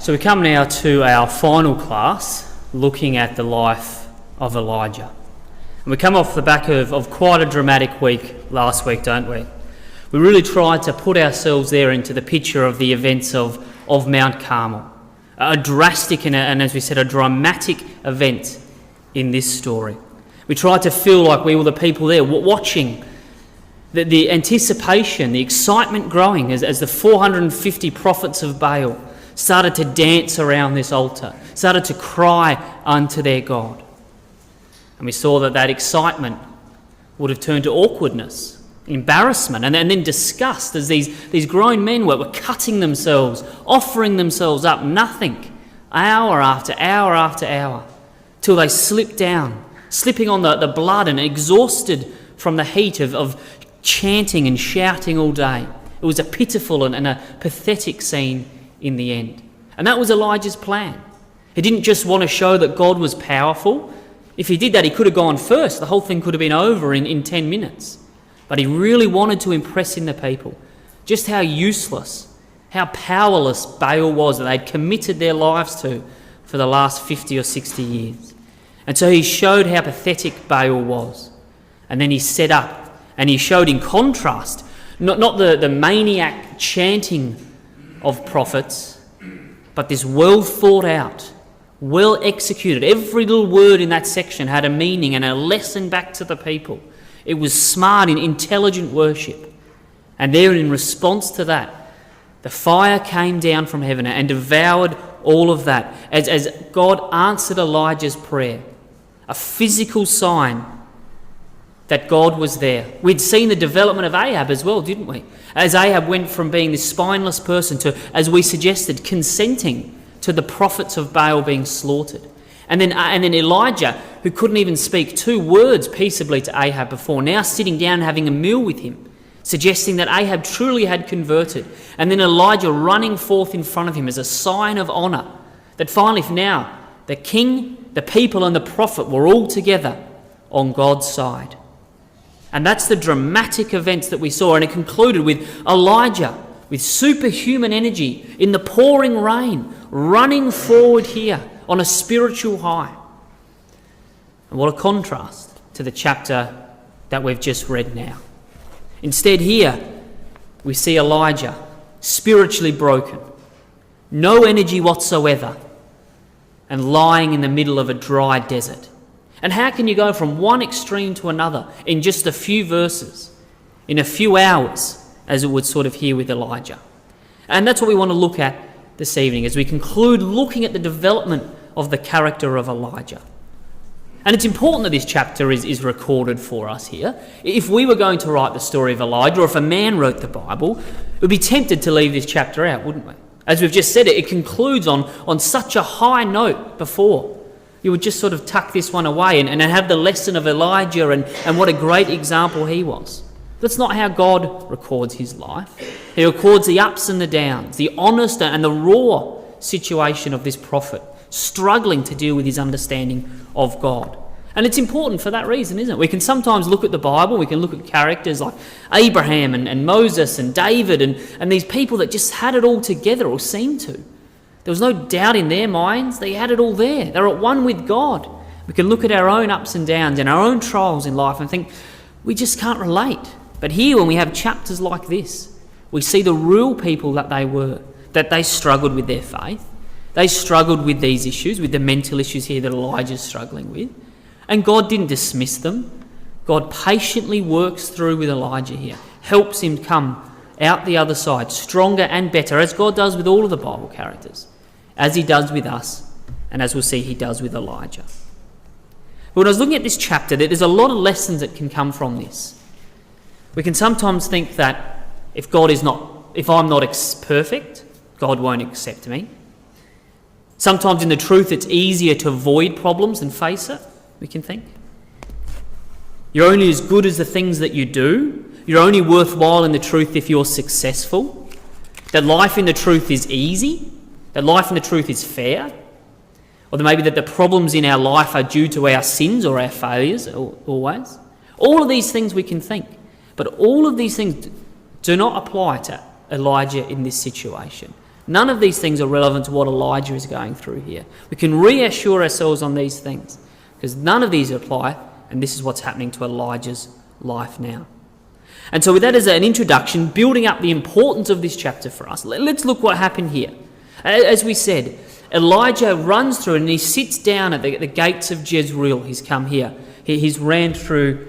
So we come now to our final class, looking at the life of Elijah. And we come off the back of quite a dramatic week last week, don't we? We really tried to put ourselves there into the picture of the events of Mount Carmel. A drastic and as we said, a dramatic event in this story. We tried to feel like we were the people there watching the anticipation, the excitement growing as the 450 prophets of Baal started to dance around this altar, started to cry unto their God. And we saw that excitement would have turned to awkwardness, embarrassment, and then disgust as these grown men were cutting themselves, offering themselves up, nothing, hour after hour after hour, till they slipped down, slipping on the blood and exhausted from the heat of chanting and shouting all day. It was a pitiful and a pathetic scene in the end. And that was Elijah's plan. He didn't just want to show that God was powerful. If he did that, he could have gone first. The whole thing could have been over in 10 minutes. But he really wanted to impress in the people just how useless, how powerless Baal was that they'd committed their lives to for the last 50 or 60 years. And so he showed how pathetic Baal was. And then he set up and he showed in contrast, not the maniac chanting of prophets, but this well thought out, well executed. Every little word in that section had a meaning and a lesson back to the people. It was smart and intelligent worship. And there, in response to that, the fire came down from heaven and devoured all of that as God answered Elijah's prayer. A physical sign that God was there. We'd seen the development of Ahab as well, didn't we? As Ahab went from being this spineless person to, as we suggested, consenting to the prophets of Baal being slaughtered. And then Elijah, who couldn't even speak 2 words peaceably to Ahab before, now sitting down and having a meal with him, suggesting that Ahab truly had converted. And then Elijah running forth in front of him as a sign of honour, that finally now the king, the people and the prophet were all together on God's side. And that's the dramatic events that we saw. And it concluded with Elijah, with superhuman energy, in the pouring rain, running forward here on a spiritual high. And what a contrast to the chapter that we've just read now. Instead here, we see Elijah spiritually broken, no energy whatsoever, and lying in the middle of a dry desert. And how can you go from one extreme to another in just a few verses, in a few hours, as it would sort of here with Elijah? And that's what we want to look at this evening as we conclude looking at the development of the character of Elijah. And it's important that this chapter is recorded for us here. If we were going to write the story of Elijah, or if a man wrote the Bible, we'd be tempted to leave this chapter out, wouldn't we? As we've just said, it concludes on such a high note before. You would just sort of tuck this one away and have the lesson of Elijah and what a great example he was. That's not how God records his life. He records the ups and the downs, the honest and the raw situation of this prophet, struggling to deal with his understanding of God. And it's important for that reason, isn't it? We can sometimes look at the Bible, we can look at characters like Abraham and Moses and David and these people that just had it all together, or seemed to. There was no doubt in their minds. They had it all there. They were at one with God. We can look at our own ups and downs and our own trials in life and think, we just can't relate. But here, when we have chapters like this, we see the real people that they were, that they struggled with their faith. They struggled with these issues, with the mental issues here that Elijah's struggling with. And God didn't dismiss them. God patiently works through with Elijah here, helps him come out the other side, stronger and better, as God does with all of the Bible characters, as he does with us, and as we'll see, he does with Elijah. But when I was looking at this chapter, there's a lot of lessons that can come from this. We can sometimes think that if I'm not perfect, God won't accept me. Sometimes in the truth, it's easier to avoid problems than face it, we can think. You're only as good as the things that you do. You're only worthwhile in the truth if you're successful. That life in the truth is easy. That life in the truth is fair. Or maybe that the problems in our life are due to our sins or our failures always. All of these things we can think. But all of these things do not apply to Elijah in this situation. None of these things are relevant to what Elijah is going through here. We can reassure ourselves on these things because none of these apply, and this is what's happening to Elijah's life now. And so with that as an introduction, building up the importance of this chapter for us, let's look what happened here. As we said, Elijah runs through and he sits down at the gates of Jezreel. He's come here. He's ran through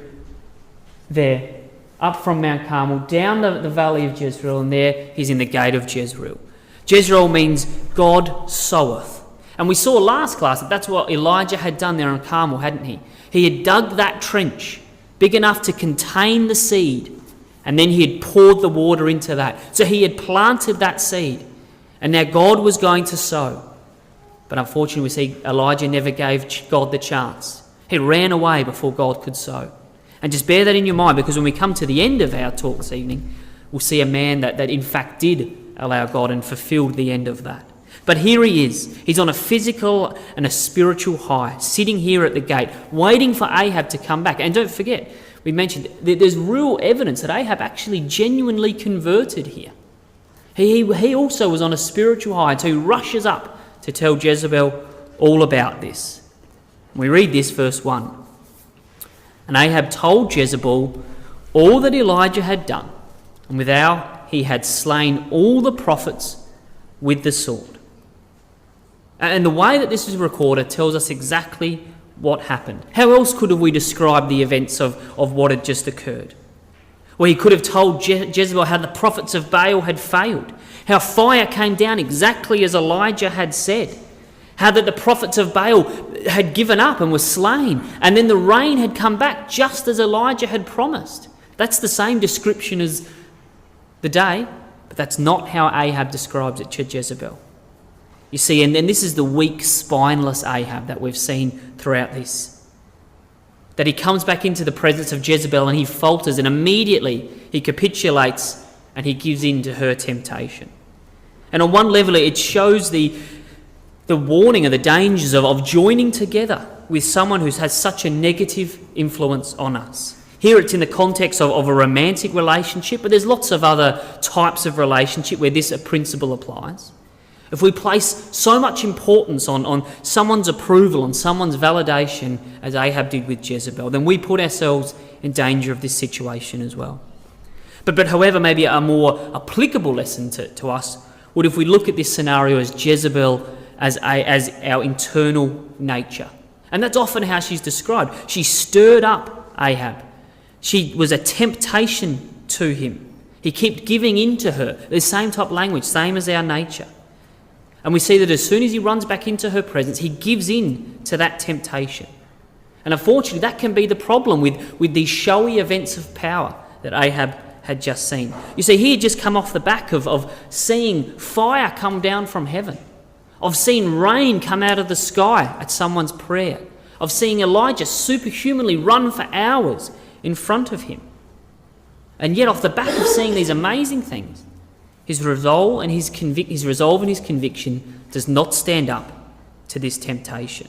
there, up from Mount Carmel, down the valley of Jezreel, and there he's in the gate of Jezreel. Jezreel means God soweth. And we saw last class that that's what Elijah had done there on Carmel, hadn't he? He had dug that trench big enough to contain the seed, and then he had poured the water into that. So he had planted that seed, and now God was going to sow. But unfortunately, we see Elijah never gave God the chance. He ran away before God could sow. And just bear that in your mind, because when we come to the end of our talk this evening, we'll see a man that in fact did allow God and fulfilled the end of that. But here he is. He's on a physical and a spiritual high, sitting here at the gate, waiting for Ahab to come back. And don't forget, we mentioned that there's real evidence that Ahab actually genuinely converted here. He also was on a spiritual high, so he rushes up to tell Jezebel all about this. We read this, verse 1. And Ahab told Jezebel all that Elijah had done, and without he had slain all the prophets with the sword. And the way that this is recorded tells us exactly what happened. How else could we describe the events of what had just occurred? Well, he could have told Jezebel how the prophets of Baal had failed, how fire came down exactly as Elijah had said, how that the prophets of Baal had given up and were slain, and then the rain had come back just as Elijah had promised. That's the same description as the day, but that's not how Ahab describes it to Jezebel. You see, and then this is the weak, spineless Ahab that we've seen throughout this. That he comes back into the presence of Jezebel and he falters, and immediately he capitulates and he gives in to her temptation. And on one level it shows the warning of the dangers of joining together with someone who has such a negative influence on us. Here it's in the context of a romantic relationship, but there's lots of other types of relationship where this principle applies. If we place so much importance on someone's approval, on someone's validation, as Ahab did with Jezebel, then we put ourselves in danger of this situation as well. But however, maybe a more applicable lesson to us would if we look at this scenario as Jezebel as our internal nature. And that's often how she's described. She stirred up Ahab. She was a temptation to him. He kept giving in to her. The same type of language, same as our nature. And we see that as soon as he runs back into her presence, he gives in to that temptation. And unfortunately, that can be the problem with these showy events of power that Ahab had just seen. You see, he had just come off the back of seeing fire come down from heaven, of seeing rain come out of the sky at someone's prayer, of seeing Elijah superhumanly run for hours in front of him. And yet, off the back of seeing these amazing things, his resolve and his conviction does not stand up to this temptation.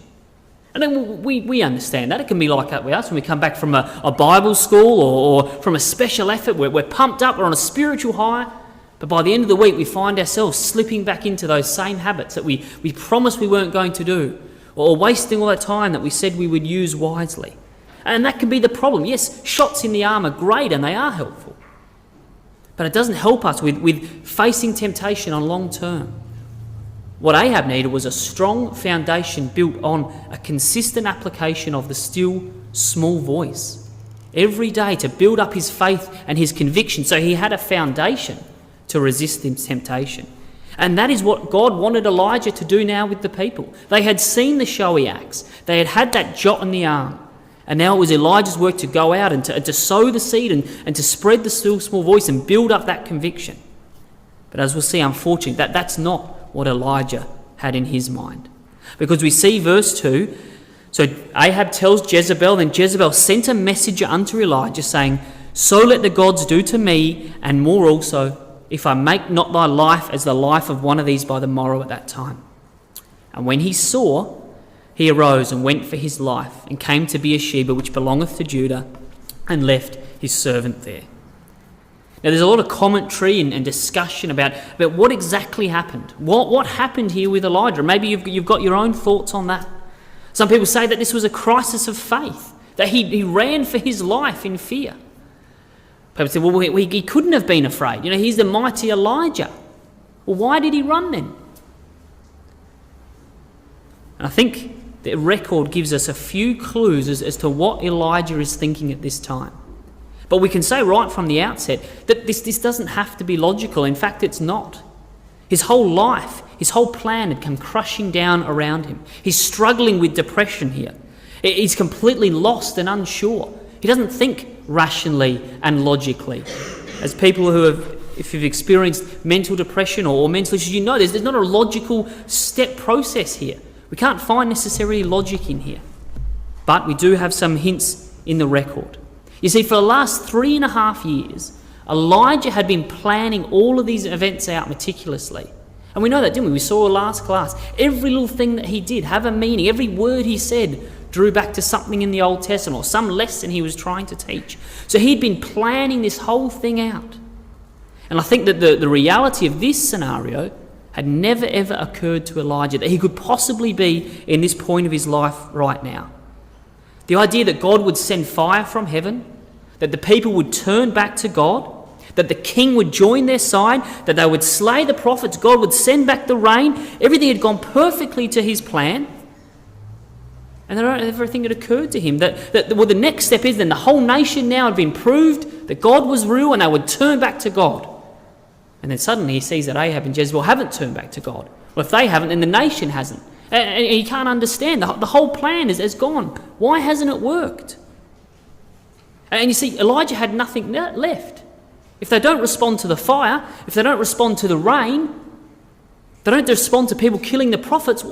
And then we understand that. It can be like that with us when we come back from a Bible school or from a special effort. We're pumped up, we're on a spiritual high, but by the end of the week we find ourselves slipping back into those same habits that we promised we weren't going to do, or wasting all that time that we said we would use wisely. And that can be the problem. Yes, shots in the arm are great and they are helpful, but it doesn't help us with facing temptation on long term. What Ahab needed was a strong foundation built on a consistent application of the still, small voice every day to build up his faith and his conviction, so he had a foundation to resist this temptation. And that is what God wanted Elijah to do now with the people. They had seen the showy acts. They had that jot in the arm. And now it was Elijah's work to go out and to sow the seed and to spread the still small voice and build up that conviction. But as we'll see, unfortunately, that's not what Elijah had in his mind. Because we see verse 2, so Ahab tells Jezebel, then Jezebel sent a messenger unto Elijah, saying, So let the gods do to me, and more also, if I make not thy life as the life of one of these by the morrow at that time. And when he saw, he arose and went for his life, and came to Beersheba, which belongeth to Judah, and left his servant there. Now, there's a lot of commentary and discussion about what exactly happened. What happened here with Elijah? Maybe you've got your own thoughts on that. Some people say that this was a crisis of faith, that he ran for his life in fear. People say, well, he couldn't have been afraid. He's the mighty Elijah. Well, why did he run then? And I think the record gives us a few clues as to what Elijah is thinking at this time. But we can say right from the outset that this doesn't have to be logical. In fact, it's not. His whole life, his whole plan had come crushing down around him. He's struggling with depression here. He's completely lost and unsure. He doesn't think rationally and logically. As people who have, if you've experienced mental depression or mental issues, there's not a logical step process here. We can't find necessarily logic in here. But we do have some hints in the record. You see, for the last 3.5 years, Elijah had been planning all of these events out meticulously. And we know that, didn't we? We saw last class. Every little thing that he did have a meaning. Every word he said drew back to something in the Old Testament or some lesson he was trying to teach. So he'd been planning this whole thing out. And I think that the reality of this scenario had never ever occurred to Elijah, that he could possibly be in this point of his life right now. The idea that God would send fire from heaven, that the people would turn back to God, that the king would join their side, that they would slay the prophets, God would send back the rain. Everything had gone perfectly to his plan. And everything had occurred to him that the next step is then the whole nation now had been proved that God was real and they would turn back to God. And then suddenly he sees that Ahab and Jezebel haven't turned back to God. Well, if they haven't, then the nation hasn't. And he can't understand. The whole plan is gone. Why hasn't it worked? And you see, Elijah had nothing left. If they don't respond to the fire, if they don't respond to the rain, they don't respond to people killing the prophets,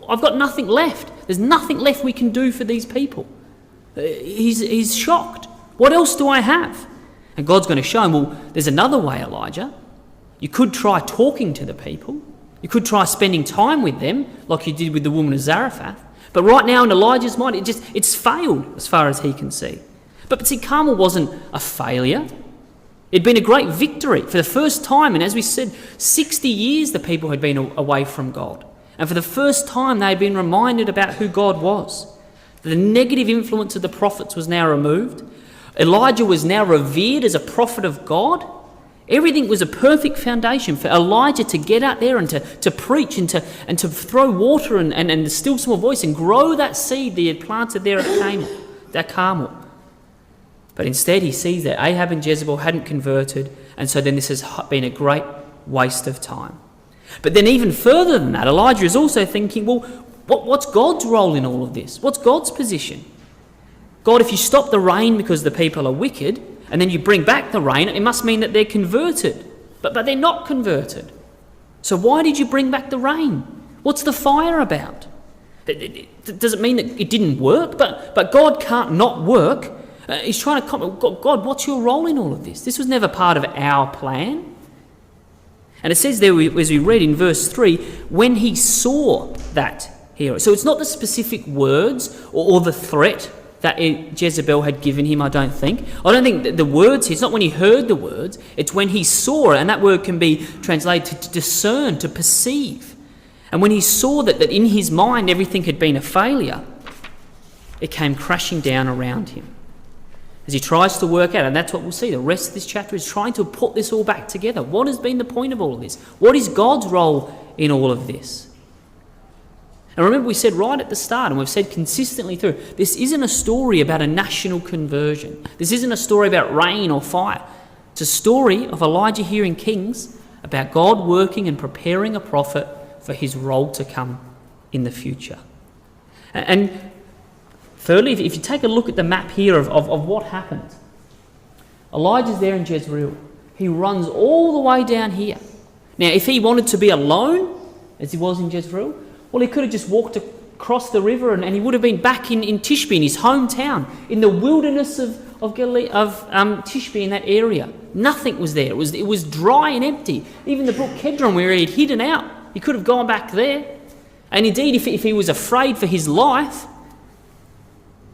I've got nothing left. There's nothing left we can do for these people. He's shocked. What else do I have? And God's going to show him, well, there's another way, Elijah. You could try talking to the people. You could try spending time with them, like you did with the woman of Zarephath. But right now in Elijah's mind, it's failed as far as he can see. But see, Carmel wasn't a failure. It'd been a great victory for the first time. And as we said, 60 years the people had been away from God. And for the first time they had been reminded about who God was. The negative influence of the prophets was now removed. Elijah was now revered as a prophet of God. Everything was a perfect foundation for Elijah to get out there and to preach and to throw water and the still small voice and grow that seed that he had planted there at Carmel. But instead he sees that Ahab and Jezebel hadn't converted, and so then this has been a great waste of time. But then even further than that, Elijah is also thinking, well, what's God's role in all of this? What's God's position? God, if you stop the rain because the people are wicked, and then you bring back the rain, it must mean that they're converted. But they're not converted. So why did you bring back the rain? What's the fire about? Does it mean that it didn't work? But God can't not work. He's trying to comment, God, what's your role in all of this? This was never part of our plan. And it says there, as we read in verse 3, when he saw that hero. So it's not the specific words or the threat that Jezebel had given him, I don't think. I don't think that the words, it's not when he heard the words, it's when he saw it, and that word can be translated to discern, to perceive. And when he saw that in his mind everything had been a failure, it came crashing down around him. As he tries to work out, and that's what we'll see, the rest of this chapter is trying to put this all back together. What has been the point of all of this? What is God's role in all of this? And remember, we said right at the start, and we've said consistently through, this isn't a story about a national conversion. This isn't a story about rain or fire. It's a story of Elijah here in Kings about God working and preparing a prophet for his role to come in the future. And thirdly, if you take a look at the map here of what happened, Elijah's there in Jezreel. He runs all the way down here. Now, if he wanted to be alone, as he was in Jezreel, well, he could have just walked across the river and he would have been back in Tishbe, in his hometown, in the wilderness of Galilee, Tishbe, in that area. Nothing was there. It was dry and empty. Even the brook Kedron, where he had hidden out, he could have gone back there. And indeed, if he was afraid for his life,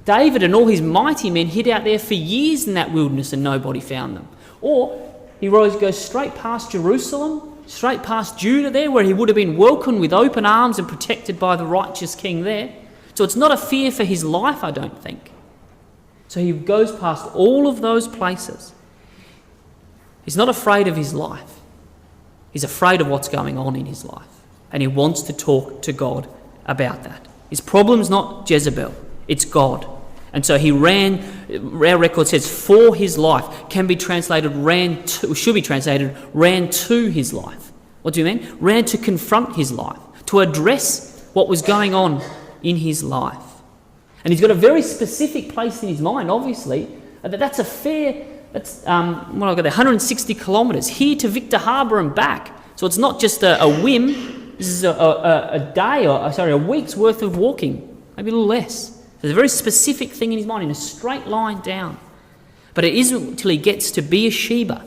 David and all his mighty men hid out there for years in that wilderness and nobody found them. Or he goes straight past Jerusalem, straight past Judah there, where he would have been welcomed with open arms and protected by the righteous king there. So it's not a fear for his life, I don't think. So he goes past all of those places. He's not afraid of his life. He's afraid of what's going on in his life. And he wants to talk to God about that. His problem's not Jezebel, it's God. And so he ran, our record says, for his life. Can be translated should be translated, ran to his life. What do you mean? Ran to confront his life, to address what was going on in his life. And he's got a very specific place in his mind, obviously. That's a fair, that's, 160 kilometres, here to Victor Harbour and back. So it's not just a whim, this is a week's worth of walking, maybe a little less. There's a very specific thing in his mind, in a straight line down. But it isn't until he gets to Beersheba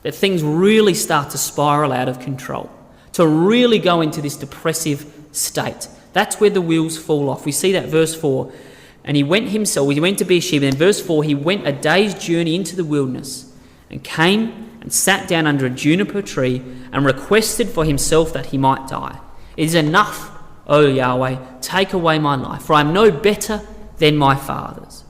that things really start to spiral out of control, to really go into this depressive state. That's where the wheels fall off. We see that verse 4. And he went to Beersheba. In verse 4, he went a day's journey into the wilderness and came and sat down under a juniper tree and requested for himself that he might die. It is enough, O Yahweh, take away my life, for I am no better than my fathers.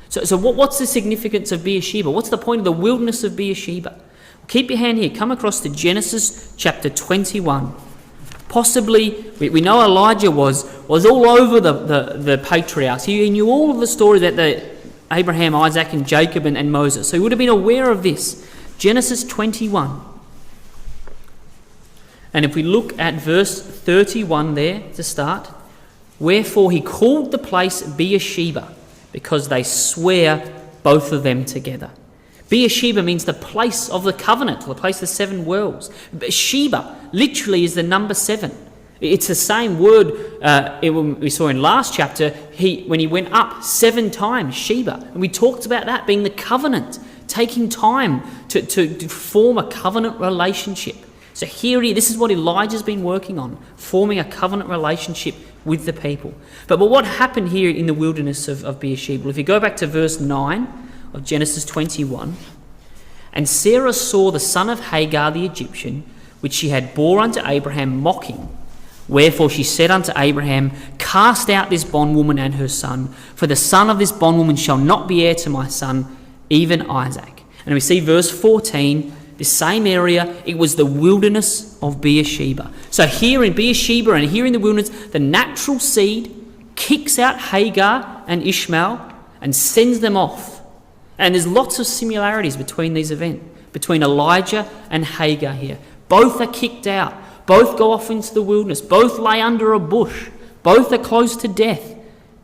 So what's the significance of Beersheba? What's the point of the wilderness of Beersheba? Keep your hand here. Come across to Genesis chapter 21. Possibly, we know Elijah was all over the patriarchs. He knew all of the stories about Abraham, Isaac and Jacob and Moses. So he would have been aware of this. Genesis 21. And if we look at verse 31 there to start, wherefore he called the place Beersheba, because they swear both of them together. Beersheba means the place of the covenant, the place of the seven worlds. Sheba literally is the number 7. It's the same word we saw in last chapter, when he went up 7 times, Sheba. And we talked about that being the covenant, taking time to form a covenant relationship. So this is what Elijah's been working on, forming a covenant relationship with the people. But what happened here in the wilderness of Beersheba? Well, if you go back to verse 9 of Genesis 21, and Sarah saw the son of Hagar the Egyptian, which she had bore unto Abraham, mocking. Wherefore she said unto Abraham, cast out this bondwoman and her son, for the son of this bondwoman shall not be heir to my son, even Isaac. And we see verse 14, this same area, it was the wilderness of Beersheba. So here in Beersheba and here in the wilderness, the natural seed kicks out Hagar and Ishmael and sends them off. And there's lots of similarities between these events, between Elijah and Hagar here. Both are kicked out. Both go off into the wilderness. Both lay under a bush. Both are close to death.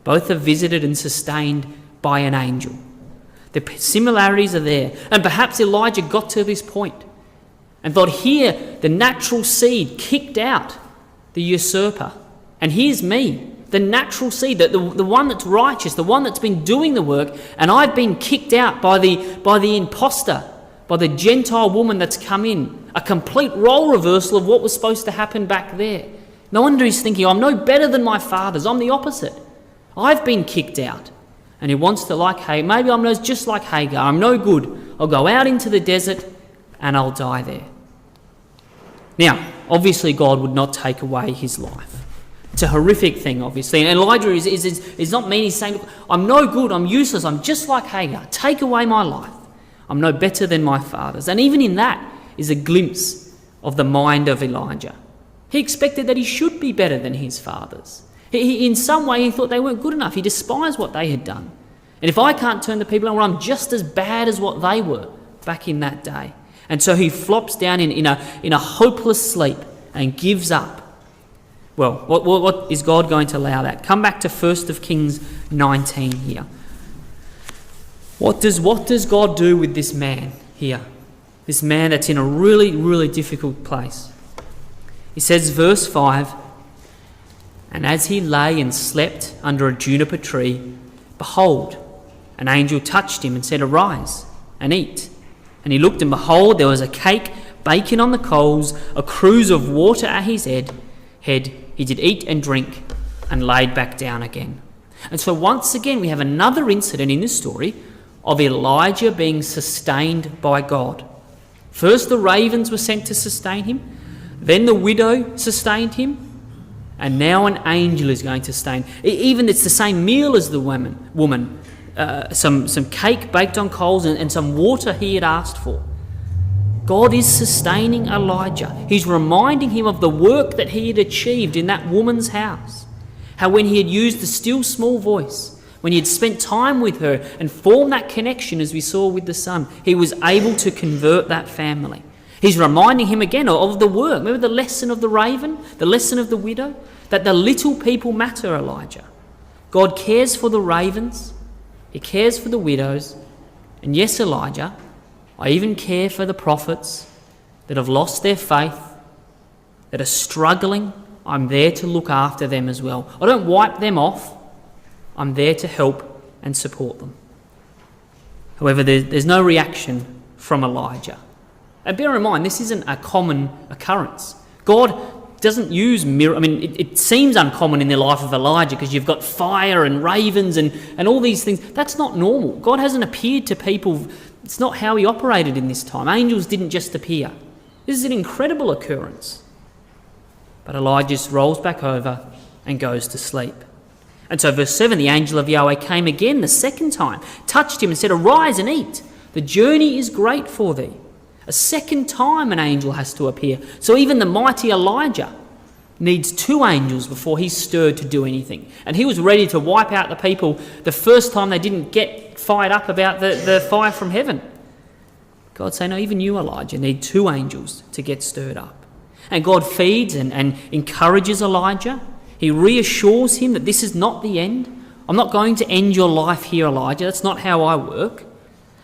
Both are visited and sustained by an angel. The similarities are there. And perhaps Elijah got to this point and thought, here, the natural seed kicked out the usurper. And here's me, the natural seed, the one that's righteous, the one that's been doing the work, and I've been kicked out by the imposter, by the Gentile woman that's come in. A complete role reversal of what was supposed to happen back there. No wonder he's thinking, I'm no better than my fathers. I'm the opposite. I've been kicked out. And he wants to, like Hagar, maybe I'm just like Hagar. I'm no good. I'll go out into the desert and I'll die there. Now, obviously God would not take away his life. It's a horrific thing, obviously. And Elijah is not mean. He's saying, I'm no good. I'm useless. I'm just like Hagar. Take away my life. I'm no better than my fathers. And even in that is a glimpse of the mind of Elijah. He expected that he should be better than his fathers. In some way, he thought they weren't good enough. He despised what they had done. And if I can't turn the people around, I'm just as bad as what they were back in that day. And so he flops down in a hopeless sleep and gives up. Well, what is God going to allow that? Come back to 1 Kings 19 here. What does God do with this man here? This man that's in a really, really difficult place. He says, verse 5, and as he lay and slept under a juniper tree, behold, an angel touched him and said, arise and eat. And he looked, and behold, there was a cake baking on the coals, a cruse of water at his head. He did eat and drink and laid back down again. And so once again, we have another incident in this story of Elijah being sustained by God. First the ravens were sent to sustain him, then the widow sustained him, and now an angel is going to sustain. Even it's the same meal as the woman. Some cake baked on coals and some water he had asked for. God is sustaining Elijah. He's reminding him of the work that he had achieved in that woman's house. How when he had used the still small voice, when he had spent time with her and formed that connection as we saw with the son, he was able to convert that family. He's reminding him again of the work. Remember the lesson of the raven, the lesson of the widow? That the little people matter, Elijah. God cares for the ravens, he cares for the widows, and yes, Elijah, I even care for the prophets that have lost their faith, that are struggling. I'm there to look after them as well. I don't wipe them off. I'm there to help and support them. However, there's no reaction from Elijah. And bear in mind, this isn't a common occurrence. God doesn't use miracles. I mean, it seems uncommon in the life of Elijah because you've got fire and ravens and all these things. That's not normal. God hasn't appeared to people. It's not how he operated in this time. Angels didn't just appear. This is an incredible occurrence. But Elijah just rolls back over and goes to sleep. And so verse 7, the angel of Yahweh came again the second time, touched him and said, "Arise and eat. The journey is great for thee." A second time an angel has to appear. So even the mighty Elijah needs two angels before he's stirred to do anything. And he was ready to wipe out the people the first time they didn't get fired up about the fire from heaven. God saying, no, even you, Elijah, need two angels to get stirred up. And God feeds and encourages Elijah. He reassures him that this is not the end. I'm not going to end your life here, Elijah. That's not how I work.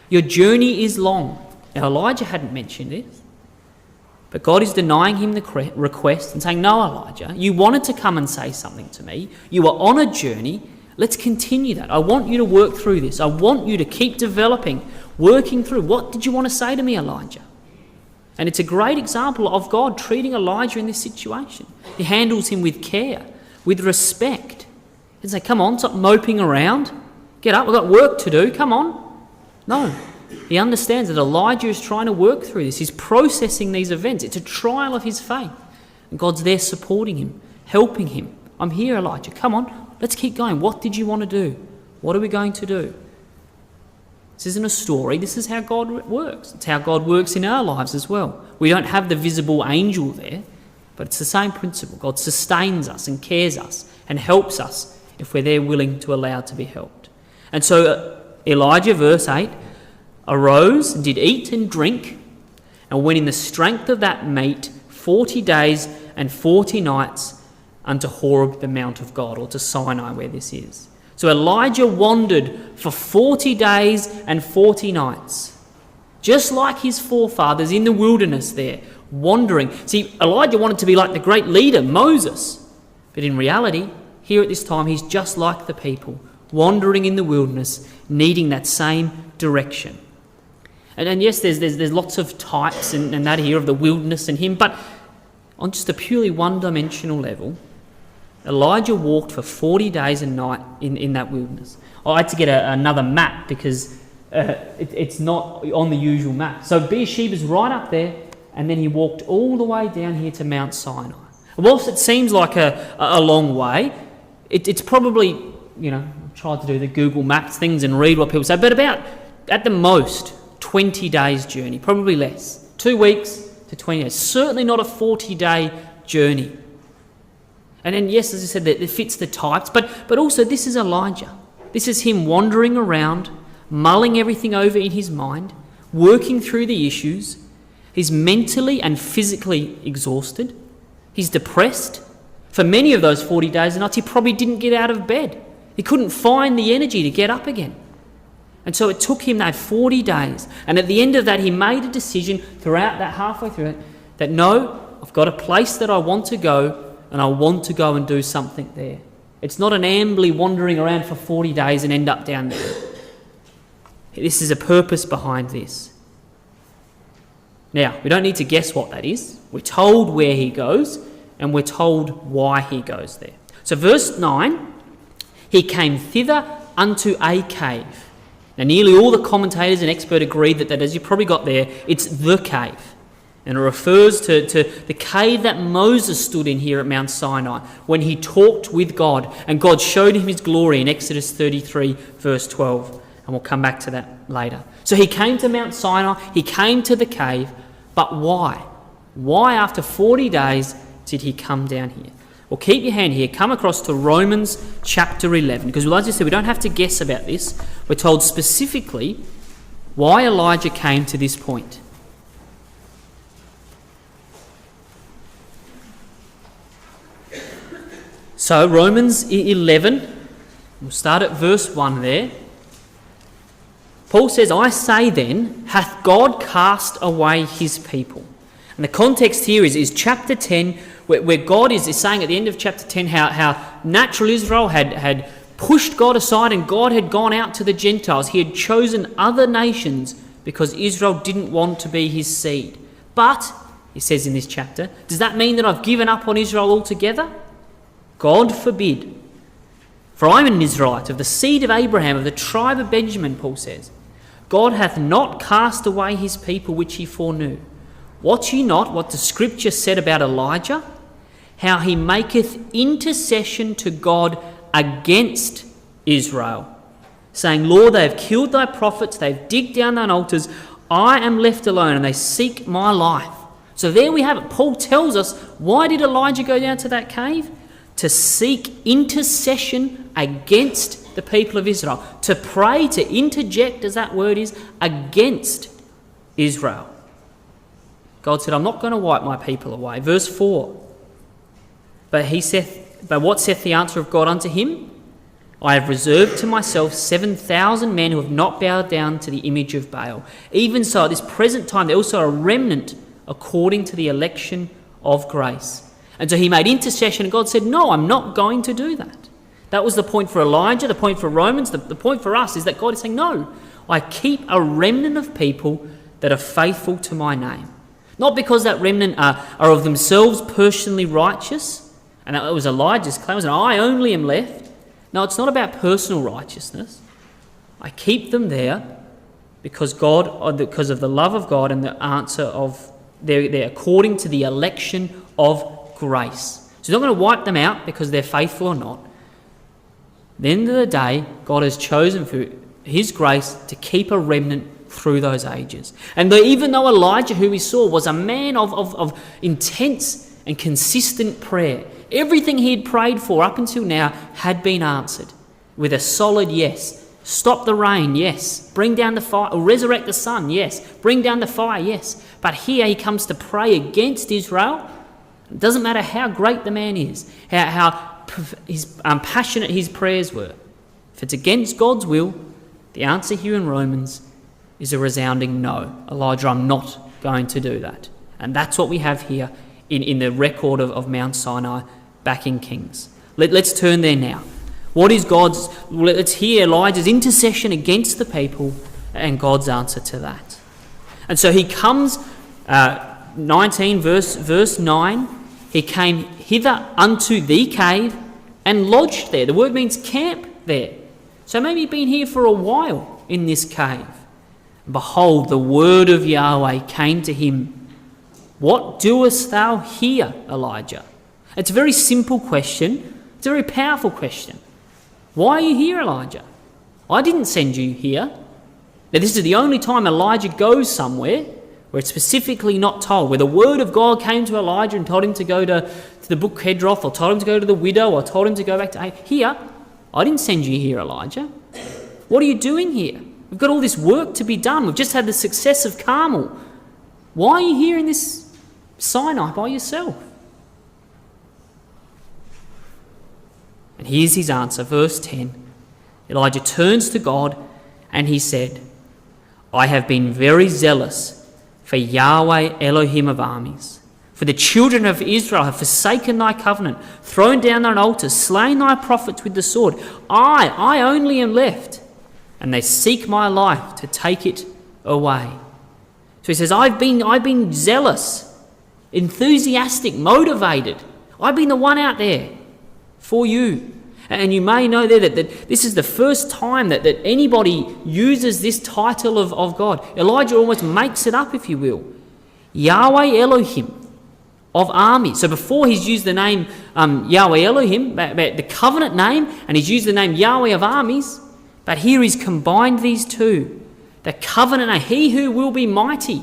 Your journey is long. Now, Elijah hadn't mentioned it, but God is denying him the request and saying, no, Elijah, you wanted to come and say something to me. You were on a journey. Let's continue that. I want you to work through this. I want you to keep developing, working through. What did you want to say to me, Elijah? And it's a great example of God treating Elijah in this situation. He handles him with care, with respect. He doesn't say, come on, stop moping around. Get up, we've got work to do, come on. No. He understands that Elijah is trying to work through this. He's processing these events. It's a trial of his faith. And God's there supporting him, helping him. I'm here, Elijah. Come on, let's keep going. What did you want to do? What are we going to do? This isn't a story. This is how God works. It's how God works in our lives as well. We don't have the visible angel there, but it's the same principle. God sustains us and cares us and helps us if we're there willing to allow to be helped. And so Elijah, verse 8, arose and did eat and drink, and went in the strength of that meat 40 days and 40 nights unto Horeb, the mount of God, or to Sinai, where this is. So Elijah wandered for 40 days and 40 nights, just like his forefathers in the wilderness there, wandering. See, Elijah wanted to be like the great leader, Moses, but in reality, here at this time, he's just like the people, wandering in the wilderness, needing that same direction. And yes, there's lots of types and that here of the wilderness and him, but on just a purely one-dimensional level, Elijah walked for 40 days and night in that wilderness. I had to get another map because it's not on the usual map. So Beersheba's right up there, and then he walked all the way down here to Mount Sinai. And whilst it seems like a long way, it's probably, I've tried to do the Google Maps things and read what people say, but about, at the most, 20 days journey, probably less. 2 weeks to 20 days. Certainly not a 40-day journey. And then, yes, as I said, it fits the types, but also this is Elijah. This is him wandering around, mulling everything over in his mind, working through the issues. He's mentally and physically exhausted. He's depressed. For many of those 40 days and nights, he probably didn't get out of bed. He couldn't find the energy to get up again. And so it took him that 40 days. And at the end of that, he made a decision throughout that, halfway through it, that no, I've got a place that I want to go, and I want to go and do something there. It's not an ambly wandering around for 40 days and end up down there. This is a purpose behind this. Now, we don't need to guess what that is. We're told where he goes, and we're told why he goes there. So verse 9, he came thither unto a cave. Now, nearly all the commentators and experts agree that as you probably got there, it's the cave. And it refers to the cave that Moses stood in here at Mount Sinai when he talked with God and God showed him his glory in Exodus 33 verse 12. And we'll come back to that later. So he came to Mount Sinai, he came to the cave, but why? Why after 40 days did he come down here? Well, keep your hand here. Come across to Romans chapter 11. Because like I said, we don't have to guess about this. We're told specifically why Elijah came to this point. So Romans 11, we'll start at verse 1 there. Paul says, I say then, hath God cast away his people? And the context here is chapter 10, where God is saying at the end of chapter 10 how natural Israel had pushed God aside and God had gone out to the Gentiles. He had chosen other nations because Israel didn't want to be his seed. But, he says in this chapter, does that mean that I've given up on Israel altogether? God forbid. For I am an Israelite, of the seed of Abraham, of the tribe of Benjamin, Paul says. God hath not cast away his people which he foreknew. Wot ye not what the scripture said about Elijah? How he maketh intercession to God against Israel, saying, Lord, they have killed thy prophets, they have digged down thine altars, I am left alone, and they seek my life. So there we have it. Paul tells us, why did Elijah go down to that cave? To seek intercession against the people of Israel. To pray, to interject, as that word is, against Israel. God said, I'm not going to wipe my people away. Verse 4. But what saith the answer of God unto him? I have reserved to myself 7,000 men who have not bowed down to the image of Baal. Even so, at this present time, there also a remnant according to the election of grace. And so he made intercession and God said, no, I'm not going to do that. That was the point for Elijah, the point for Romans, the point for us is that God is saying, no, I keep a remnant of people that are faithful to my name. Not because that remnant are of themselves personally righteous, and that was Elijah's claim, and I only am left. No, it's not about personal righteousness. I keep them there because of the love of God and the answer of they're according to the election of grace. So he's not going to wipe them out because they're faithful or not. At the end of the day, God has chosen for his grace to keep a remnant through those ages. And even though Elijah, who we saw, was a man of intense and consistent prayer, everything he had prayed for up until now had been answered with a solid yes. Stop the rain, yes. Bring down the fire, or resurrect the sun, yes. Bring down the fire, yes. But here he comes to pray against Israel. It doesn't matter how great the man is, how passionate his prayers were. If it's against God's will, the answer here in Romans is a resounding no. Elijah, I'm not going to do that. And that's what we have here in the record of Mount Sinai back in Kings. Let's turn there now. What is let's hear Elijah's intercession against the people and God's answer to that. And so he comes, 19 verse 9, he came hither unto the cave and lodged there. The word means camp there. So maybe he'd been here for a while in this cave. Behold, the word of Yahweh came to him. What doest thou here, Elijah? It's a very simple question. It's a very powerful question. Why are you here, Elijah? I didn't send you here. Now, this is the only time Elijah goes somewhere where it's specifically not told, where the word of God came to Elijah and told him to go to the brook Kedroth, or told him to go to the widow, or told him to go back to here. I didn't send you here, Elijah. What are you doing here? We've got all this work to be done. We've just had the success of Carmel. Why are you here in this Sinai by yourself? And here's his answer, verse 10. Elijah turns to God and he said, I have been very zealous for Yahweh Elohim of armies. For the children of Israel have forsaken thy covenant, thrown down thine altars, slain thy prophets with the sword. I only am left, and they seek my life to take it away. So he says, I've been zealous, enthusiastic, motivated. I've been the one out there for you. And you may know there that this is the first time that anybody uses this title of God. Elijah almost makes it up, if you will. Yahweh Elohim of armies. So before he's used the name Yahweh Elohim, the covenant name, and he's used the name Yahweh of armies, but here he's combined these two. The covenant name, he who will be mighty.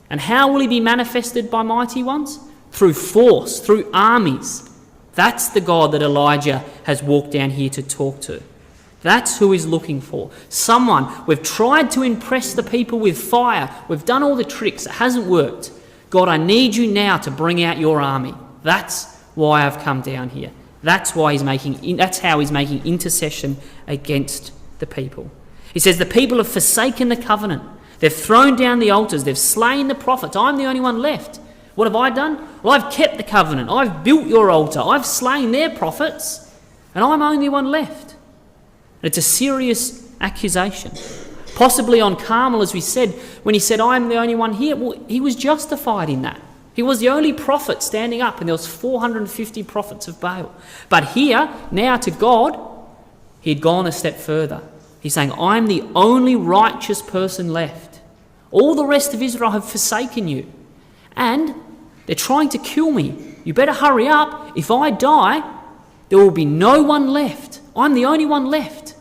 And how will he be manifested by mighty ones? Through force, through armies. That's the God that Elijah has walked down here to talk to. That's who he's looking for. Someone, we've tried to impress the people with fire. We've done all the tricks. It hasn't worked. God, I need you now to bring out your army. That's why I've come down here. That's how he's making intercession against the people. He says, the people have forsaken the covenant. They've thrown down the altars. They've slain the prophets. I'm the only one left. What have I done? Well, I've kept the covenant. I've built your altar. I've slain their prophets. And I'm only one left. And it's a serious accusation. Possibly on Carmel, as we said, when he said, I'm the only one here. Well, he was justified in that. He was the only prophet standing up, and there was 450 prophets of Baal. But here, now to God, he had gone a step further. He's saying, I'm the only righteous person left. All the rest of Israel have forsaken you. And they're trying to kill me. You better hurry up. If I die, there will be no one left. I'm the only one left.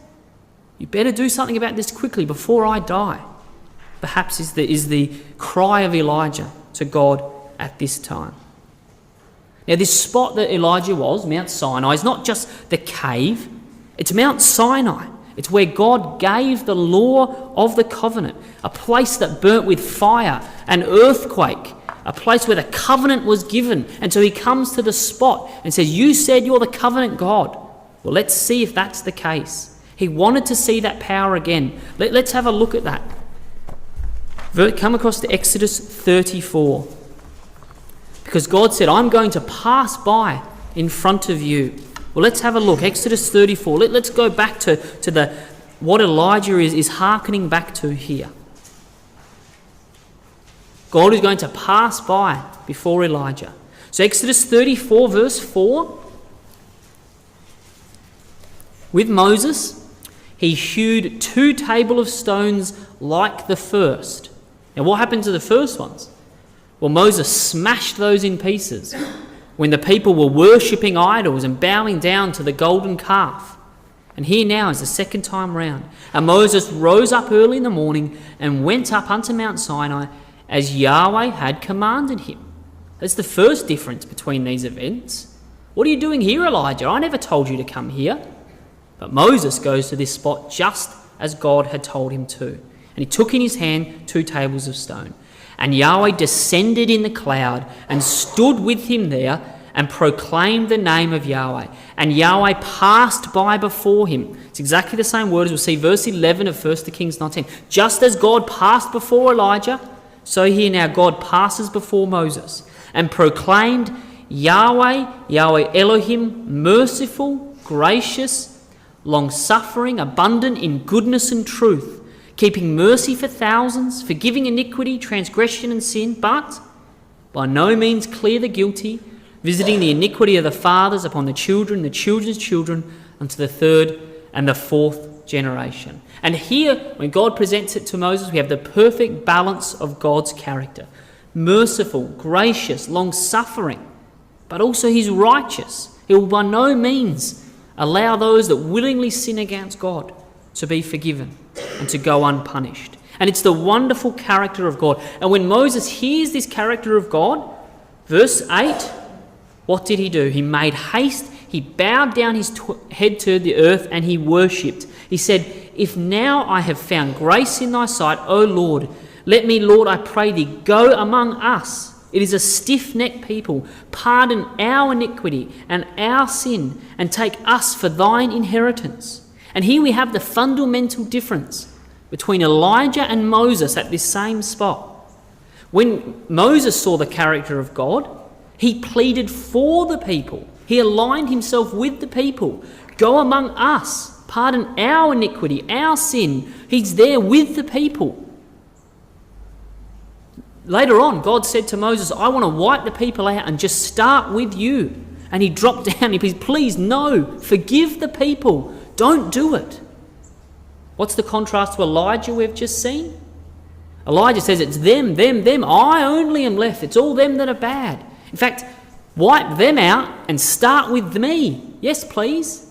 You better do something about this quickly before I die. Perhaps is the cry of Elijah to God at this time. Now, this spot that Elijah was, Mount Sinai, is not just the cave. It's Mount Sinai. It's where God gave the law of the covenant, a place that burnt with fire, an earthquake, a place where the covenant was given. And so he comes to the spot and says, you said you're the covenant God. Well, let's see if that's the case. He wanted to see that power again. Let's have a look at that. Come across to Exodus 34. Because God said, I'm going to pass by in front of you. Well, let's have a look. Exodus 34. Let's go back to what Elijah is hearkening back to here. God is going to pass by before Elijah. So Exodus 34 verse 4. With Moses, he hewed 2 tables of stones like the first. Now what happened to the first ones? Well, Moses smashed those in pieces when the people were worshipping idols and bowing down to the golden calf. And here now is the second time round. And Moses rose up early in the morning and went up unto Mount Sinai as Yahweh had commanded him. That's the first difference between these events. What are you doing here, Elijah? I never told you to come here. But Moses goes to this spot just as God had told him to. And he took in his hand 2 tables of stone. And Yahweh descended in the cloud and stood with him there and proclaimed the name of Yahweh. And Yahweh passed by before him. It's exactly the same word as we'll see verse 11 of 1 Kings 19. Just as God passed before Elijah, so here now God passes before Moses and proclaimed Yahweh, Yahweh Elohim, merciful, gracious, long-suffering, abundant in goodness and truth, keeping mercy for thousands, forgiving iniquity, transgression and sin, but by no means clear the guilty, visiting the iniquity of the fathers upon the children's children, unto the 3rd and the 4th generation. And here, when God presents it to Moses, we have the perfect balance of God's character. Merciful, gracious, long-suffering, but also he's righteous. He will by no means allow those that willingly sin against God to be forgiven and to go unpunished. And it's the wonderful character of God. And when Moses hears this character of God, verse 8, what did he do? He made haste, he bowed down his head to the earth, and he worshipped. He said, if now I have found grace in thy sight, O Lord, let me, Lord, I pray thee, go among us. It is a stiff-necked people. Pardon our iniquity and our sin, and take us for thine inheritance. And here we have the fundamental difference between Elijah and Moses at this same spot. When Moses saw the character of God, he pleaded for the people. He aligned himself with the people. Go among us. Pardon our iniquity, our sin. He's there with the people. Later on, God said to Moses, I want to wipe the people out and just start with you. And he dropped down. He said, please, no, forgive the people. Don't do it. What's the contrast to Elijah we've just seen? Elijah says it's them. I only am left. It's all them that are bad. In fact, wipe them out and start with me. Yes, please.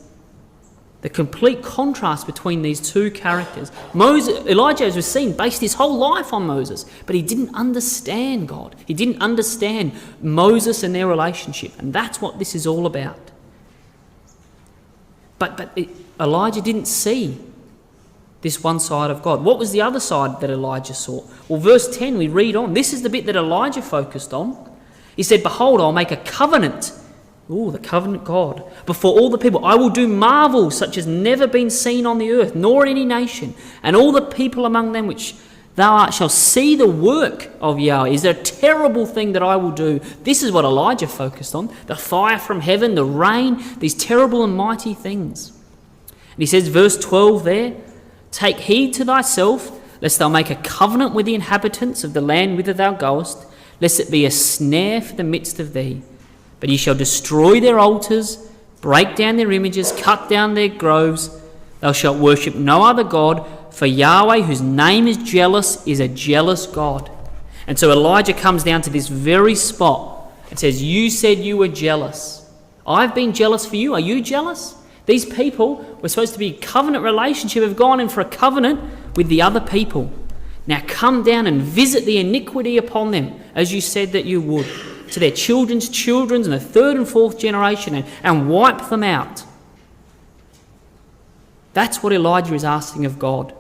The complete contrast between these two characters. Elijah, as we've seen, based his whole life on Moses, but he didn't understand God. He didn't understand Moses and their relationship, and that's what this is all about. But Elijah didn't see this one side of God. What was the other side that Elijah saw? Well, verse 10, we read on. This is the bit that Elijah focused on. He said, behold, I'll make a covenant. The covenant God. Before all the people, I will do marvels such as never been seen on the earth, nor in any nation. And all the people among them which thou art shall see the work of Yahweh. Is there a terrible thing that I will do? This is what Elijah focused on. The fire from heaven, the rain, these terrible and mighty things. And he says, verse 12 there, take heed to thyself, lest thou make a covenant with the inhabitants of the land whither thou goest, lest it be a snare for the midst of thee. But ye shall destroy their altars, break down their images, cut down their groves. Thou shalt worship no other God, for Yahweh, whose name is jealous, is a jealous God. And so Elijah comes down to this very spot and says, you said you were jealous. I've been jealous for you. Are you jealous? These people were supposed to be a covenant relationship, have gone in for a covenant with the other people. Now come down and visit the iniquity upon them, as you said that you would, to their children's children and the third and fourth generation, and wipe them out. That's what Elijah is asking of God.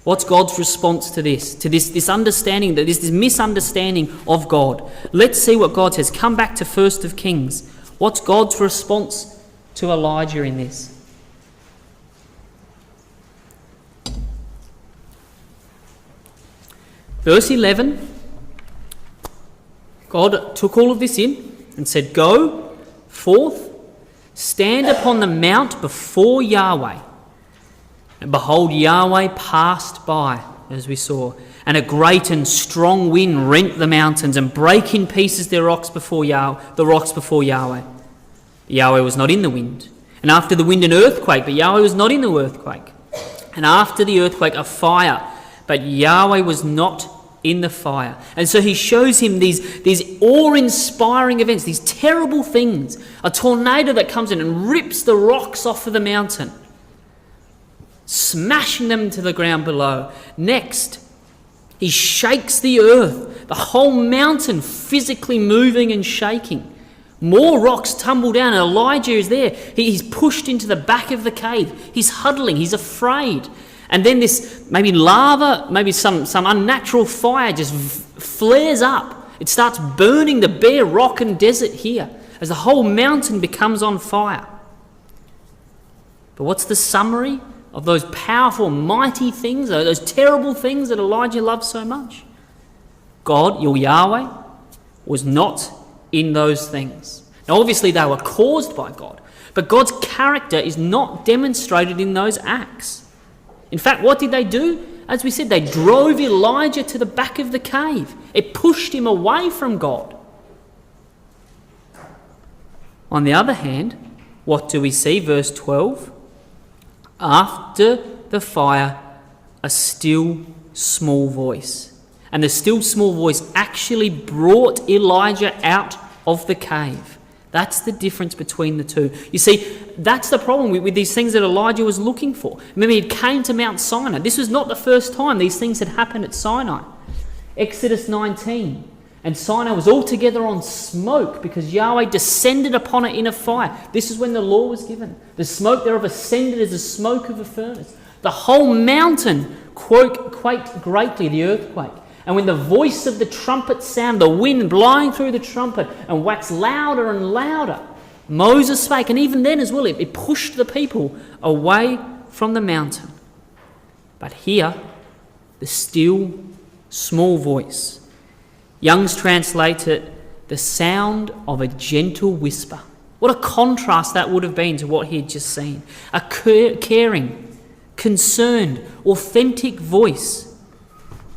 What's God's response to this understanding, this misunderstanding of God? Let's see what God says. Come back to 1 Kings. What's God's response to Elijah in this? Verse 11, God took all of this in and said, go forth, stand upon the mount before Yahweh. And behold, Yahweh passed by, as we saw, and a great and strong wind rent the mountains and brake in pieces the rocks before Yahweh. Yahweh was not in the wind. And after the wind, an earthquake, but Yahweh was not in the earthquake. And after the earthquake, a fire, but Yahweh was not in the fire. And so he shows him these awe-inspiring events, these terrible things. A tornado that comes in and rips the rocks off of the mountain, smashing them to the ground below. Next, he shakes the earth, the whole mountain physically moving and shaking. More rocks tumble down, and Elijah is there. He's pushed into the back of the cave. He's huddling, he's afraid. And then this maybe lava, maybe some unnatural fire just flares up. It starts burning the bare rock and desert here as the whole mountain becomes on fire. But what's the summary of those powerful, mighty things, those terrible things that Elijah loved so much? God, your Yahweh, was not in those things. Now obviously they were caused by God, but God's character is not demonstrated in those acts. In fact, what did they do? As we said, they drove Elijah to the back of the cave. It pushed him away from God. On the other hand, what do we see? Verse 12. After the fire, a still small voice. And the still small voice actually brought Elijah out of the cave. That's the difference between the two. You see, that's the problem with these things that Elijah was looking for. Remember, he came to Mount Sinai. This was not the first time these things had happened at Sinai. Exodus 19. And Sinai was altogether on smoke because Yahweh descended upon it in a fire. This is when the law was given. The smoke thereof ascended as the smoke of a furnace. The whole mountain quaked greatly, the earthquake. And when the voice of the trumpet sounded, the wind blowing through the trumpet and waxed louder and louder, Moses spake, and even then as well, it pushed the people away from the mountain. But here, the still small voice. Young's translates it, the sound of a gentle whisper. What a contrast that would have been to what he had just seen. A caring, concerned, authentic voice.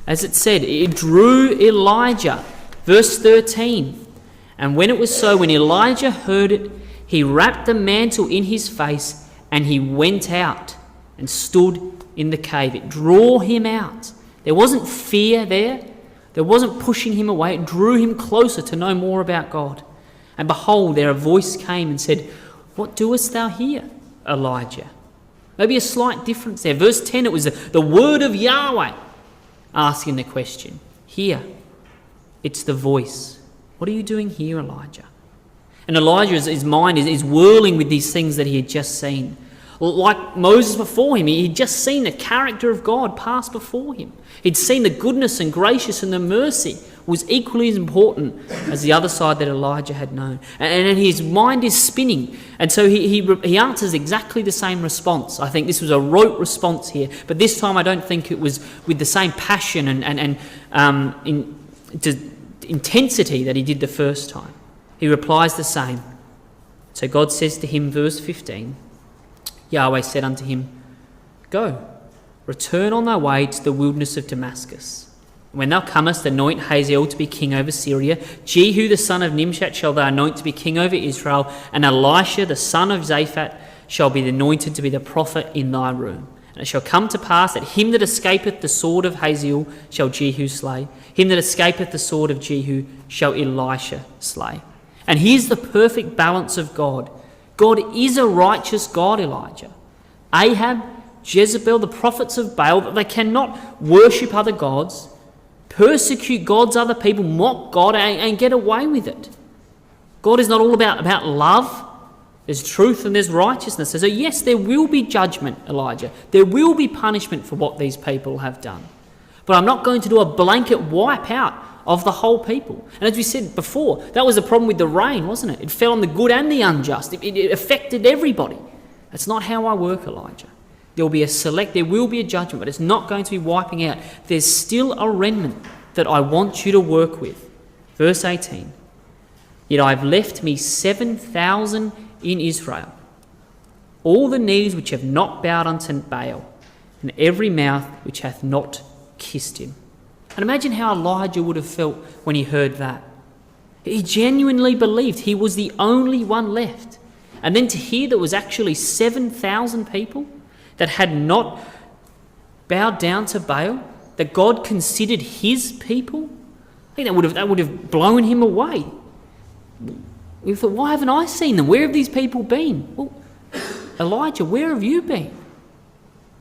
As it said, it drew Elijah. Verse 13. And when it was so, when Elijah heard it, he wrapped the mantle in his face and he went out and stood in the cave. It drew him out. There wasn't fear there. There wasn't pushing him away. It drew him closer to know more about God. And behold, there a voice came and said, "What doest thou here, Elijah?" Maybe a slight difference there. Verse 10, it was the word of Yahweh asking the question. Here, it's the voice. What are you doing here, Elijah? And Elijah's his mind is whirling with these things that he had just seen. Like Moses before him, he'd just seen the character of God pass before him. He'd seen the goodness and gracious and the mercy was equally as important as the other side that Elijah had known. And his mind is spinning. And so he answers exactly the same response. I think this was a rote response here. But this time I don't think it was with the same passion and intensity that he did the first time. He replies the same. So God says to him, verse 15, Yahweh said unto him, "Go, return on thy way to the wilderness of Damascus. When thou comest, anoint Hazael to be king over Syria. Jehu the son of Nimshi shall thou anoint to be king over Israel. And Elisha the son of Shaphat shall be anointed to be the prophet in thy room. And it shall come to pass that him that escapeth the sword of Hazael shall Jehu slay. Him that escapeth the sword of Jehu shall Elisha slay." And here's the perfect balance of God. God is a righteous God, Elijah. Ahab, Jezebel, the prophets of Baal, that they cannot worship other gods, persecute God's other people, mock God, and get away with it. God is not all about love. There's truth and there's righteousness. So yes, there will be judgment, Elijah. There will be punishment for what these people have done. But I'm not going to do a blanket wipe out of the whole people. And as we said before, that was the problem with the rain, wasn't it? It fell on the good and the unjust. It affected everybody. That's not how I work, Elijah. There will be a judgment, but it's not going to be wiping out. There's still a remnant that I want you to work with. Verse 18, "Yet I have left me 7,000 in Israel, all the knees which have not bowed unto Baal, and every mouth which hath not kissed him." And imagine how Elijah would have felt when he heard that. He genuinely believed he was the only one left. And then to hear there was actually 7,000 people that had not bowed down to Baal, that God considered his people, I think that would have blown him away. We thought, why haven't I seen them? Where have these people been? Well, Elijah, where have you been?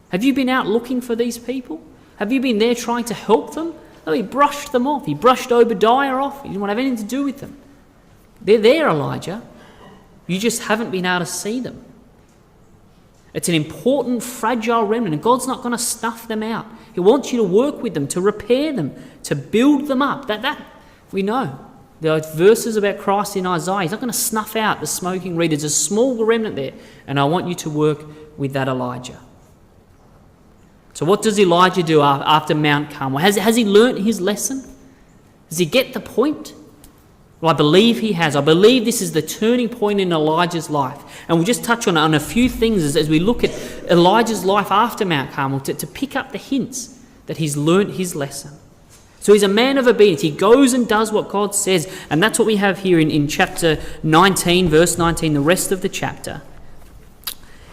Have you been out looking for these people? Have you been there trying to help them? No, he brushed them off. He brushed Obadiah off. He didn't want to have anything to do with them. They're there, Elijah. You just haven't been able to see them. It's an important, fragile remnant, and God's not going to snuff them out. He wants you to work with them, to repair them, to build them up. That we know. There are verses about Christ in Isaiah. He's not going to snuff out the smoking reed. There's a small remnant there, and I want you to work with that, Elijah. So what does Elijah do after Mount Carmel? Has he learnt his lesson? Does he get the point? Well, I believe he has. I believe this is the turning point in Elijah's life. And we'll just touch on a few things as we look at Elijah's life after Mount Carmel to pick up the hints that he's learnt his lesson. So he's a man of obedience. He goes and does what God says. And that's what we have here in chapter 19, verse 19, the rest of the chapter.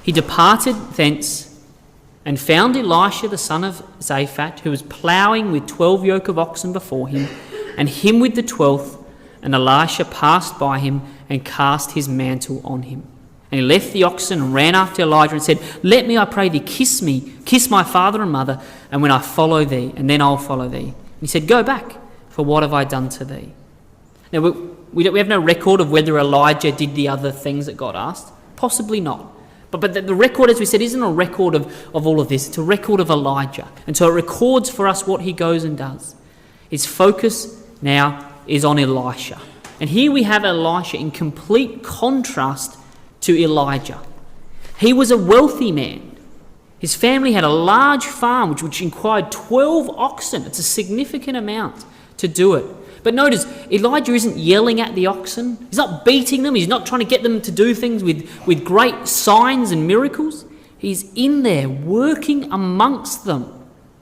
He departed thence and found Elisha the son of Shaphat, who was ploughing with 12 yoke of oxen before him, and him with the 12th. And Elisha passed by him and cast his mantle on him. And he left the oxen and ran after Elijah and said, "Let me, I pray thee, kiss my father and mother, and when I follow thee, and then I'll follow thee." And he said, "Go back, for what have I done to thee?" Now, we have no record of whether Elijah did the other things that God asked. Possibly not. But the record, as we said, isn't a record of all of this. It's a record of Elijah. And so it records for us what he goes and does. His focus now is on Elisha. And here we have Elisha in complete contrast to Elijah. He was a wealthy man. His family had a large farm which required 12 oxen. It's a significant amount to do it. But notice, Elijah isn't yelling at the oxen. He's not beating them. He's not trying to get them to do things with great signs and miracles. He's in there working amongst them.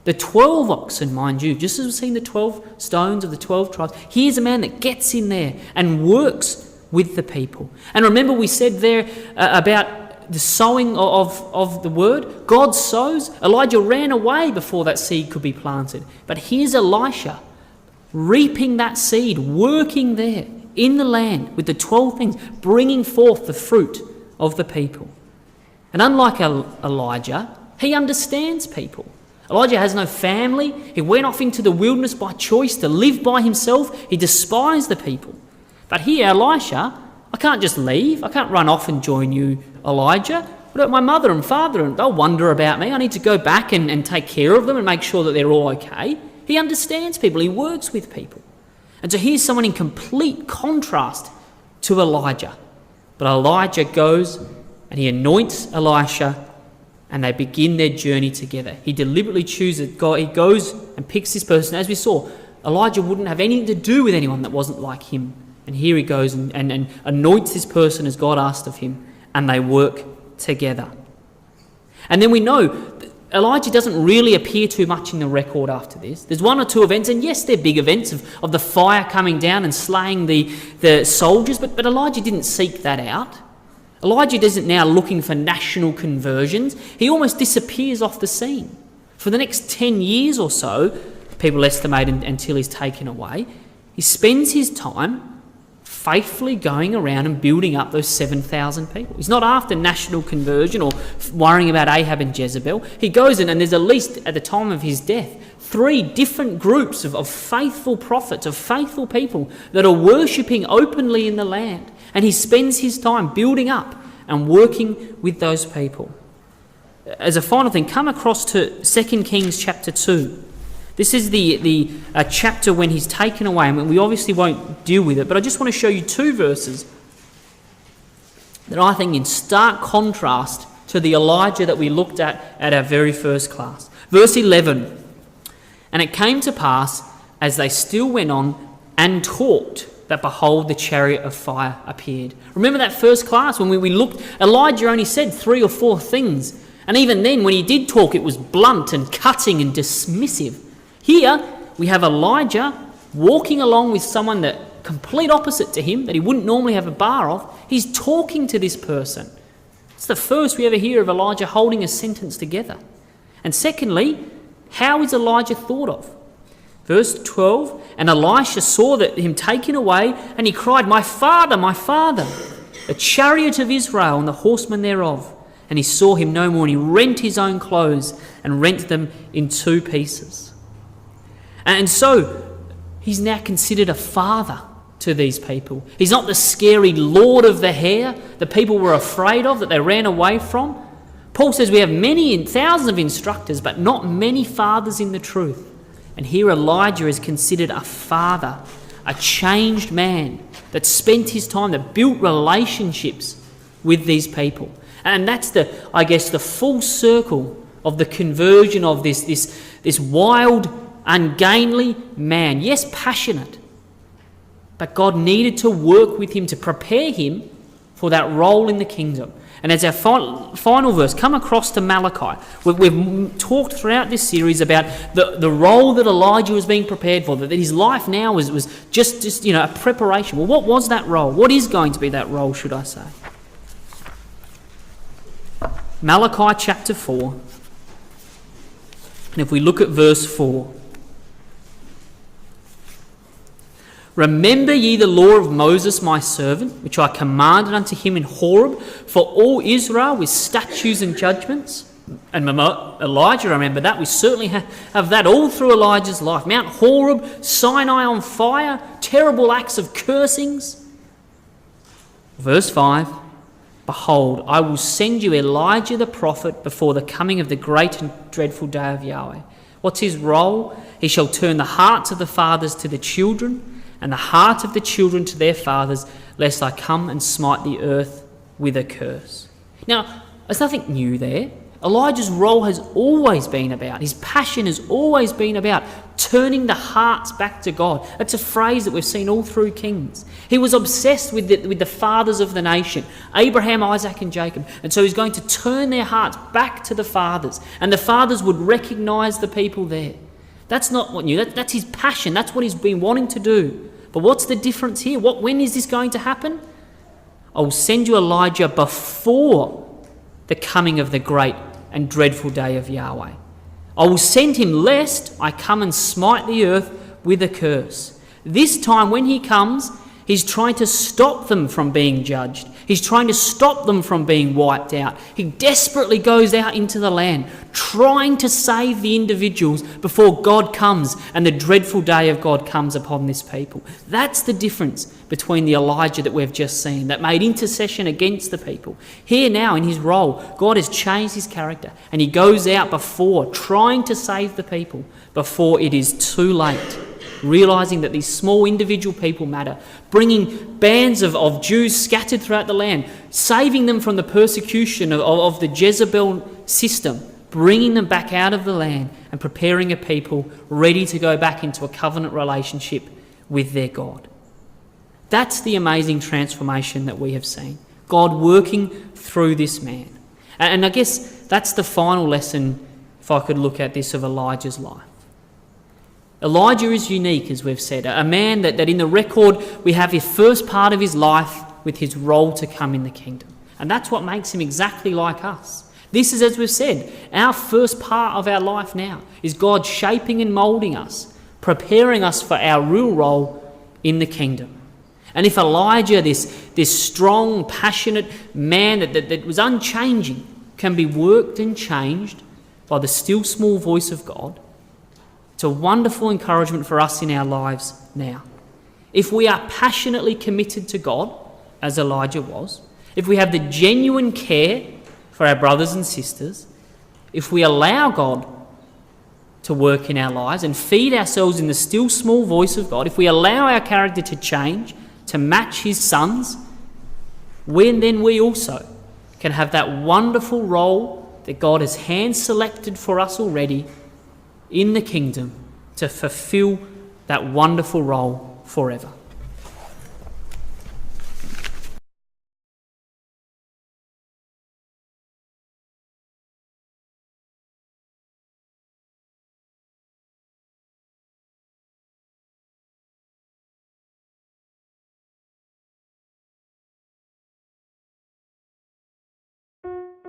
The 12 oxen, mind you, just as we've seen the 12 stones of the 12 tribes, here's a man that gets in there and works with the people. And remember we said there about the sowing of the word. God sows. Elijah ran away before that seed could be planted. But here's Elisha reaping that seed, working there in the land with the 12 things, bringing forth the fruit of the people. And unlike Elijah, he understands people. Elijah has no family. He went off into the wilderness by choice to live by himself. He despised the people. But here, Elisha, I can't just leave. I can't run off and join you, Elijah. What about my mother and father? And they'll wonder about me. I need to go back and take care of them and make sure that they're all okay. He understands people. He works with people. And so here's someone in complete contrast to Elijah. But Elijah goes and he anoints Elisha and they begin their journey together. He deliberately chooses God. He goes and picks this person. As we saw, Elijah wouldn't have anything to do with anyone that wasn't like him. And here he goes and anoints this person as God asked of him, and they work together. And then we know Elijah doesn't really appear too much in the record after this. There's one or two events, and yes, they're big events of the fire coming down and slaying the soldiers, but Elijah didn't seek that out. Elijah isn't now looking for national conversions. He almost disappears off the scene. For the next 10 years or so, people estimate until he's taken away, he spends his time faithfully going around and building up those 7,000 people. He's not after national conversion or worrying about Ahab and Jezebel. He goes in, and there's at least, at the time of his death, 3 different groups of faithful prophets, of faithful people that are worshipping openly in the land. And he spends his time building up and working with those people. As a final thing, come across to 2 Kings chapter 2. This is the chapter when he's taken away, and we obviously won't deal with it, but I just want to show you 2 verses that I think in stark contrast to the Elijah that we looked at our very first class. Verse 11, "And it came to pass, as they still went on and talked, that behold, the chariot of fire appeared." Remember that first class when we looked, Elijah only said 3 or 4 things, and even then when he did talk it was blunt and cutting and dismissive. Here we have Elijah walking along with someone that complete opposite to him, that he wouldn't normally have a bar of. He's talking to this person. It's the first we ever hear of Elijah holding a sentence together. And secondly, how is Elijah thought of? Verse 12, "And Elisha saw that him taken away, and he cried, my father, the chariot of Israel and the horsemen thereof. And he saw him no more, and he rent his own clothes and rent them in 2 pieces." And so he's now considered a father to these people. He's not the scary lord of the hair that people were afraid of, that they ran away from. Paul says we have thousands of instructors, but not many fathers in the truth. And here Elijah is considered a father, a changed man that spent his time, that built relationships with these people. And that's the full circle of the conversion of this wild, ungainly man. Yes, passionate, but God needed to work with him to prepare him for that role in the kingdom. And as our final verse, come across to Malachi. We've talked throughout this series about the role that Elijah was being prepared for, that his life now was just a preparation. Well, what was that role? What is going to be that role, should I say? Malachi chapter 4. And if we look at verse 4. "Remember ye the law of Moses my servant, which I commanded unto him in Horeb, for all Israel with statutes and judgments." And Elijah, remember that. We certainly have that all through Elijah's life. Mount Horeb, Sinai on fire, terrible acts of cursings. Verse 5, "Behold, I will send you Elijah the prophet before the coming of the great and dreadful day of Yahweh." What's his role? "He shall turn the hearts of the fathers to the children, and the heart of the children to their fathers, lest I come and smite the earth with a curse." Now, there's nothing new there. Elijah's role has always been about, his passion has always been about turning the hearts back to God. That's a phrase that we've seen all through Kings. He was obsessed with the fathers of the nation, Abraham, Isaac and Jacob. And so he's going to turn their hearts back to the fathers. And the fathers would recognise the people there. That's not what new. That's his passion. That's what he's been wanting to do. But what's the difference here? When is this going to happen? I will send you Elijah before the coming of the great and dreadful day of Yahweh. I will send him lest I come and smite the earth with a curse. This time when he comes, he's trying to stop them from being judged. He's trying to stop them from being wiped out. He desperately goes out into the land, trying to save the individuals before God comes and the dreadful day of God comes upon this people. That's the difference between the Elijah that we've just seen, that made intercession against the people. Here now in his role, God has changed his character and he goes out before, trying to save the people before it is too late. Realising that these small individual people matter, bringing bands of Jews scattered throughout the land, saving them from the persecution of the Jezebel system, bringing them back out of the land and preparing a people ready to go back into a covenant relationship with their God. That's the amazing transformation that we have seen. God working through this man. And I guess that's the final lesson, if I could look at this, of Elijah's life. Elijah is unique, as we've said, a man that in the record we have the first part of his life with his role to come in the kingdom. And that's what makes him exactly like us. This is, as we've said, our first part of our life now, is God shaping and moulding us, preparing us for our real role in the kingdom. And if Elijah, this strong, passionate man that was unchanging, can be worked and changed by the still small voice of God, it's a wonderful encouragement for us in our lives now. If we are passionately committed to God, as Elijah was, if we have the genuine care for our brothers and sisters, if we allow God to work in our lives and feed ourselves in the still small voice of God, if we allow our character to change, to match his Son's, then we also can have that wonderful role that God has hand-selected for us already in the kingdom to fulfill that wonderful role forever.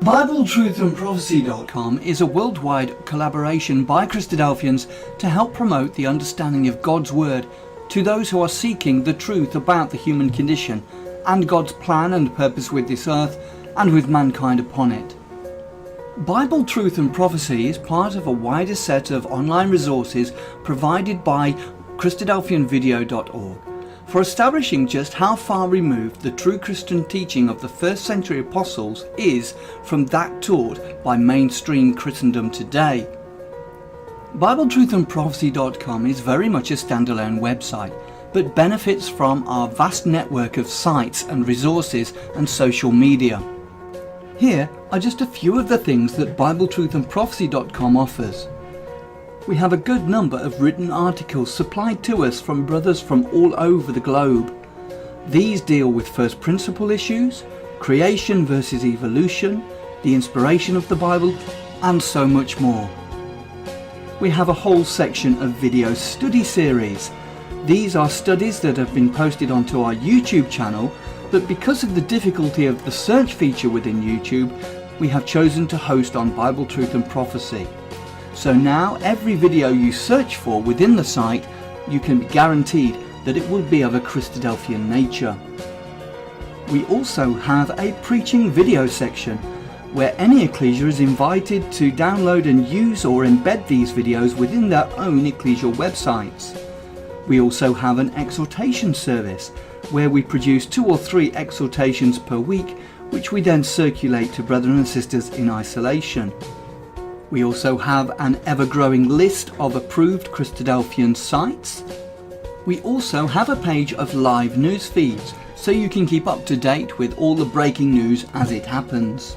BibleTruthAndProphecy.com is a worldwide collaboration by Christadelphians to help promote the understanding of God's Word to those who are seeking the truth about the human condition and God's plan and purpose with this earth and with mankind upon it. Bible Truth and Prophecy is part of a wider set of online resources provided by Christadelphianvideo.org for establishing just how far removed the true Christian teaching of the first century apostles is from that taught by mainstream Christendom today. BibleTruthAndProphecy.com is very much a standalone website, but benefits from our vast network of sites and resources and social media. Here are just a few of the things that BibleTruthAndProphecy.com offers. We have a good number of written articles supplied to us from brothers from all over the globe. These deal with first principle issues, creation versus evolution, the inspiration of the Bible, and so much more. We have a whole section of video study series. These are studies that have been posted onto our YouTube channel, but because of the difficulty of the search feature within YouTube, we have chosen to host on Bible Truth and Prophecy. So now every video you search for within the site, you can be guaranteed that it will be of a Christadelphian nature. We also have a preaching video section where any ecclesia is invited to download and use or embed these videos within their own ecclesial websites. We also have an exhortation service where we produce 2 or 3 exhortations per week, which we then circulate to brethren and sisters in isolation. We also have an ever-growing list of approved Christadelphian sites. We also have a page of live news feeds, so you can keep up to date with all the breaking news as it happens.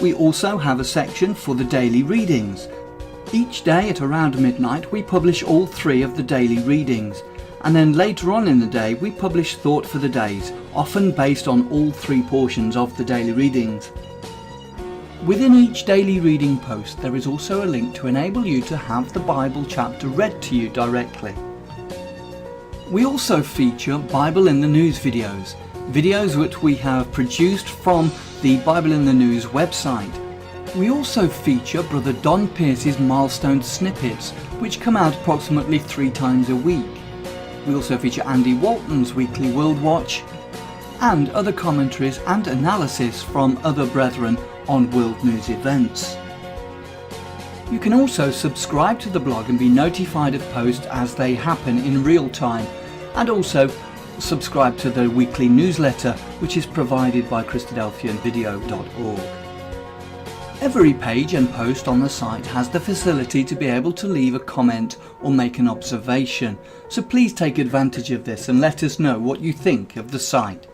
We also have a section for the daily readings. Each day at around midnight we publish all 3 of the daily readings, and then later on in the day we publish Thought for the Days, often based on all 3 portions of the daily readings. Within each daily reading post there is also a link to enable you to have the Bible chapter read to you directly. We also feature Bible in the News videos which we have produced from the Bible in the News website. We also feature Brother Don Pierce's milestone snippets, which come out approximately 3 times a week. We also feature Andy Walton's weekly World Watch, and other commentaries and analysis from other brethren on world news events. You can also subscribe to the blog and be notified of posts as they happen in real time, and also subscribe to the weekly newsletter, which is provided by Christadelphianvideo.org. Every page and post on the site has the facility to be able to leave a comment or make an observation, so please take advantage of this and let us know what you think of the site.